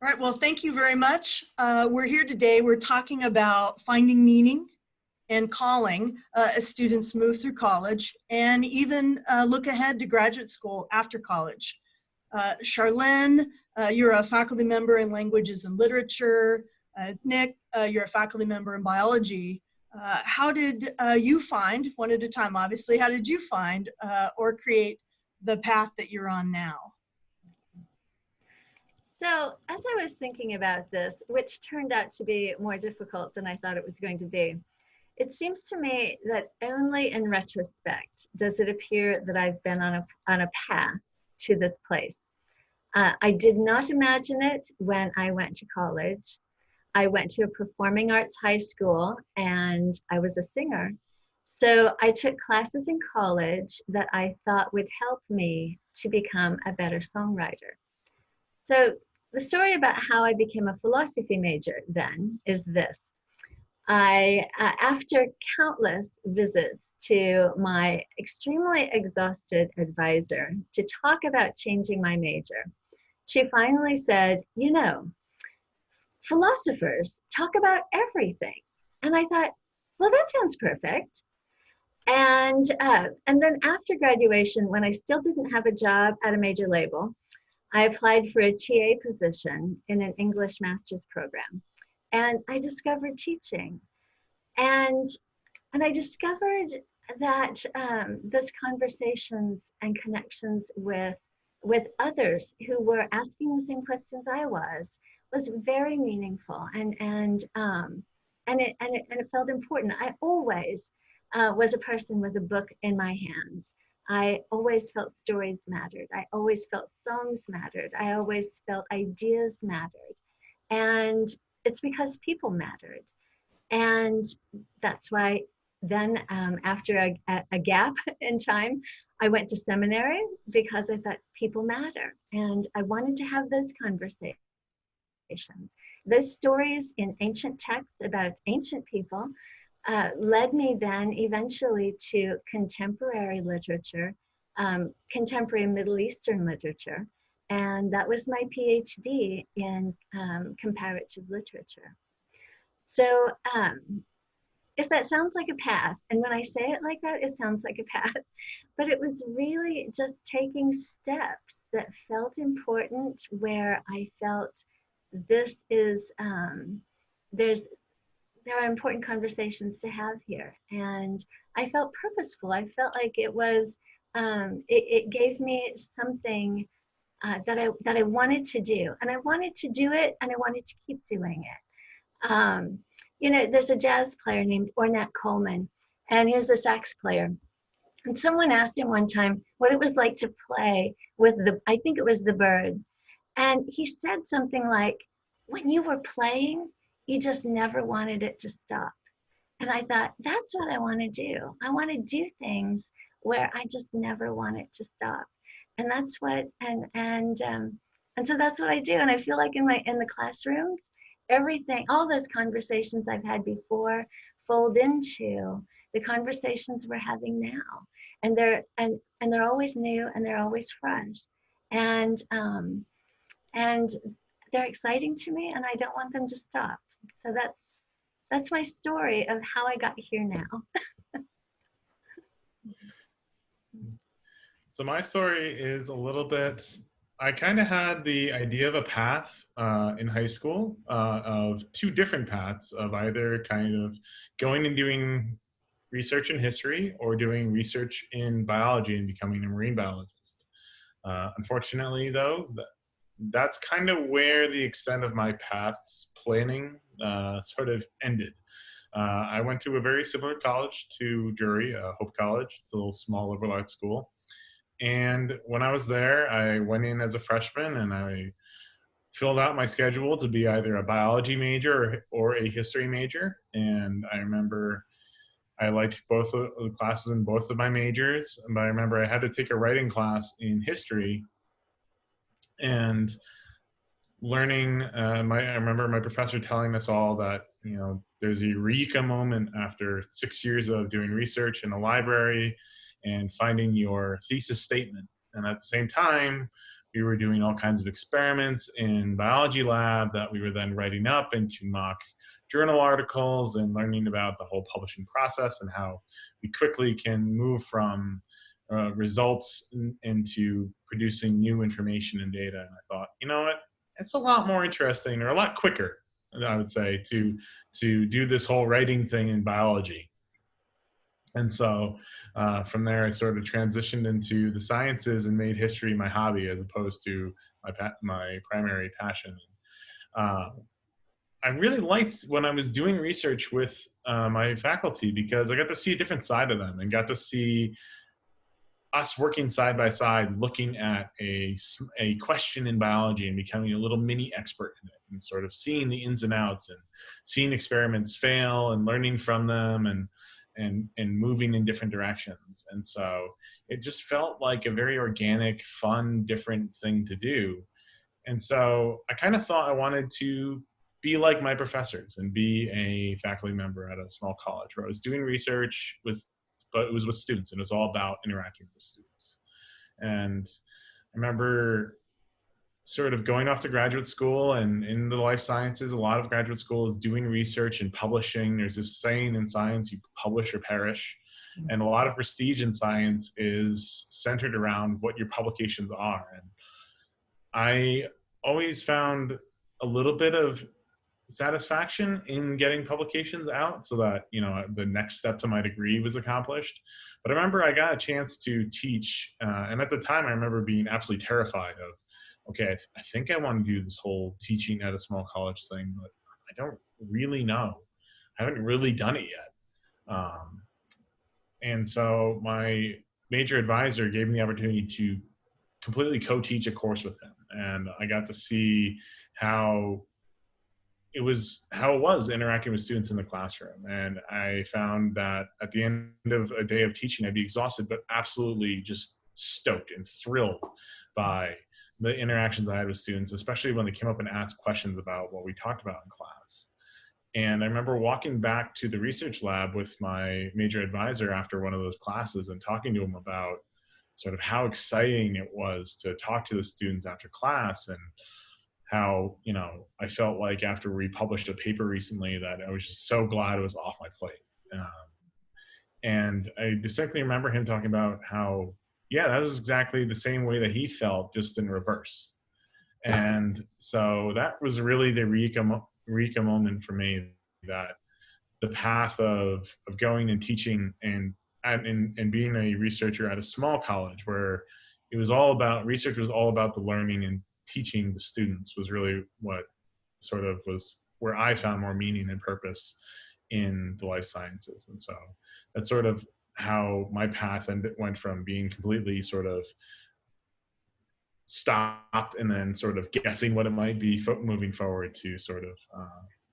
All right, well, thank you very much. We're here today, we're talking about finding meaning and calling as students move through college and even look ahead to graduate school after college. Charlyn, you're a faculty member in languages and literature. Nick, you're a faculty member in biology. How did you find, one at a time obviously, how did you find or create the path that you're on now? So as I was thinking about this, which turned out to be more difficult than I thought it was going to be, it seems to me that only in retrospect does it appear that I've been on a path to this place. I did not imagine it when I went to college. I went to a performing arts high school and I was a singer. So I took classes in college that I thought would help me to become a better songwriter. So the story about how I became a philosophy major then is this. After countless visits to my extremely exhausted advisor to talk about changing my major, she finally said, you know, philosophers talk about everything. And I thought, well, that sounds perfect. And then after graduation, when I still didn't have a job at a major label, I applied for a TA position in an English master's program. And I discovered teaching. And I discovered that those conversations and connections with others who were asking the same questions I was very meaningful, and it felt important. I always was a person with a book in my hands. I always felt stories mattered. I always felt songs mattered. I always felt ideas mattered, and it's because people mattered. And that's why then after a gap in time, I went to seminary because I thought people matter. And I wanted to have those conversations. Those stories in ancient texts about ancient people led me then eventually to contemporary literature, contemporary Middle Eastern literature. And that was my PhD in comparative literature. So if that sounds like a path, and when I say it like that, it sounds like a path, but it was really just taking steps that felt important, where I felt this is, there are important conversations to have here. And I felt purposeful. I felt like it was, it gave me something that I wanted to do. And I wanted to do it, and I wanted to keep doing it. You know, there's a jazz player named Ornette Coleman, and he was a sax player. And someone asked him one time what it was like to play with I think it was the Birds. And he said something like, when you were playing, you just never wanted it to stop. And I thought, that's what I want to do. I want to do things where I just never want it to stop. And that's what, and so that's what I do. And I feel like in the classrooms, everything, all those conversations I've had before fold into the conversations we're having now. And they're always new, and they're always fresh. And and they're exciting to me, and I don't want them to stop. So that's my story of how I got here now. So my story is a little bit, I kind of had the idea of a path in high school of two different paths of either kind of going and doing research in history or doing research in biology and becoming a marine biologist. Unfortunately, though, that's kind of where the extent of my path's planning sort of ended. I went to a very similar college to Drury, Hope College. It's a little small liberal arts school. And when I was there, I went in as a freshman and I filled out my schedule to be either a biology major or a history major. And I remember I liked both of the classes in both of my majors, but I remember I had to take a writing class in history, and learning, I remember my professor telling us all that, you know, there's a eureka moment after 6 years of doing research in a library and finding your thesis statement. And at the same time, we were doing all kinds of experiments in biology lab that we were then writing up into mock journal articles and learning about the whole publishing process and how we quickly can move from results into producing new information and data. And I thought, you know what, it's a lot more interesting, or a lot quicker, I would say, to do this whole writing thing in biology. And so from there, I sort of transitioned into the sciences and made history my hobby as opposed to my primary passion. I really liked when I was doing research with my faculty, because I got to see a different side of them and got to see us working side by side, looking at a question in biology and becoming a little mini expert in it, and sort of seeing the ins and outs and seeing experiments fail and learning from them and moving in different directions. And so it just felt like a very organic, fun, different thing to do. And so I kind of thought I wanted to be like my professors and be a faculty member at a small college where I was doing research but it was with students, and it was all about interacting with students. And I remember sort of going off to graduate school, and in the life sciences, a lot of graduate school is doing research and publishing. There's this saying in science, you publish or perish. And a lot of prestige in science is centered around what your publications are. And I always found a little bit of satisfaction in getting publications out so that, you know, the next step to my degree was accomplished. But I remember I got a chance to teach, and at the time I remember being absolutely terrified of, okay, I think I want to do this whole teaching at a small college thing, but I don't really know. I haven't really done it yet. And so my major advisor gave me the opportunity to completely co-teach a course with him. And I got to see how it was interacting with students in the classroom. And I found that at the end of a day of teaching, I'd be exhausted, but absolutely just stoked and thrilled by the interactions I had with students, especially when they came up and asked questions about what we talked about in class. And I remember walking back to the research lab with my major advisor after one of those classes and talking to him about sort of how exciting it was to talk to the students after class, and how, you know, I felt like after we published a paper recently that I was just so glad it was off my plate. And I distinctly remember him talking about how, yeah, that was exactly the same way that he felt, just in reverse. And so that was really the eureka moment for me, that the path of going and teaching and being a researcher at a small college where it was all about, research was all about the learning, and teaching the students was really what sort of was where I found more meaning and purpose in the life sciences. And so that's sort of how my path went from being completely sort of stopped and then sort of guessing what it might be moving forward to sort of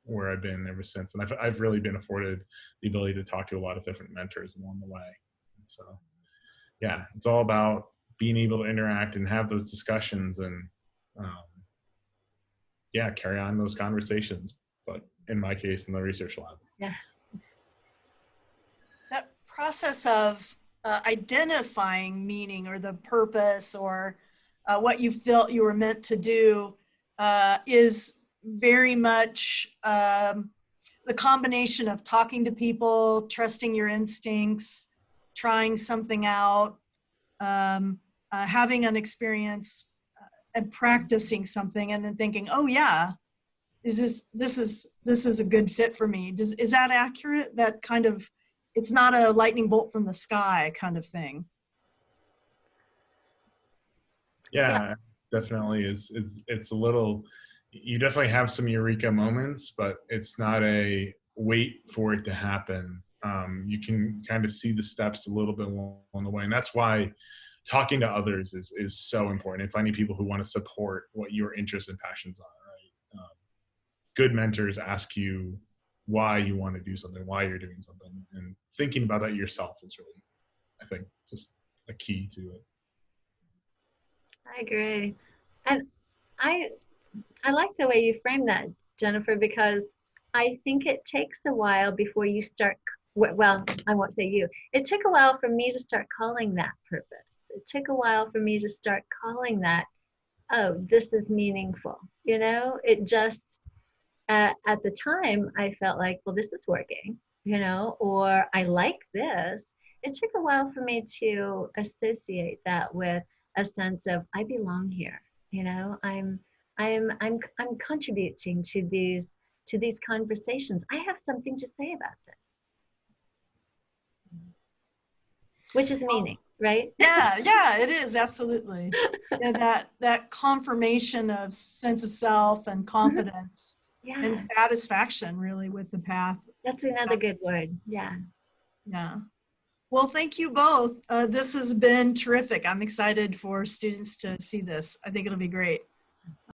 where I've been ever since. And I've really been afforded the ability to talk to a lot of different mentors along the way. And so, yeah, it's all about being able to interact and have those discussions and, yeah, carry on those conversations. But in my case, in the research lab. Yeah. That process of identifying meaning or the purpose or what you felt you were meant to do is very much the combination of talking to people, trusting your instincts, trying something out, having an experience and practicing something, and then thinking, oh yeah, this is a good fit for me. Is that accurate? That kind of, it's not a lightning bolt from the sky kind of thing. Yeah, definitely is. It's a little, you definitely have some eureka moments, but it's not a wait for it to happen. You can kind of see the steps a little bit along the way. And that's why talking to others is so important, and finding people who want to support what your interests and passions are, right? Good mentors ask you why you want to do something, why you're doing something, and thinking about that yourself is really, I think, just a key to it. I agree. And I like the way you frame that, Jennifer, because I think it takes a while before you start, well, I won't say you. It took a while for me to start calling that purpose. It took a while for me to start calling that oh, this is meaningful. You know, it just, at the time, I felt like, well, this is working, you know, or I like this. It took a while for me to associate that with a sense of I belong here. You know, I'm contributing to these conversations. I have something to say about this, which is meaning, right? Yeah, yeah, it is, absolutely. Yeah, that confirmation of sense of self and confidence and Yeah, satisfaction really with the path. that's another good word. Yeah. Yeah. Well, thank you both. This has been terrific. I'm excited for students to see this. I think it'll be great.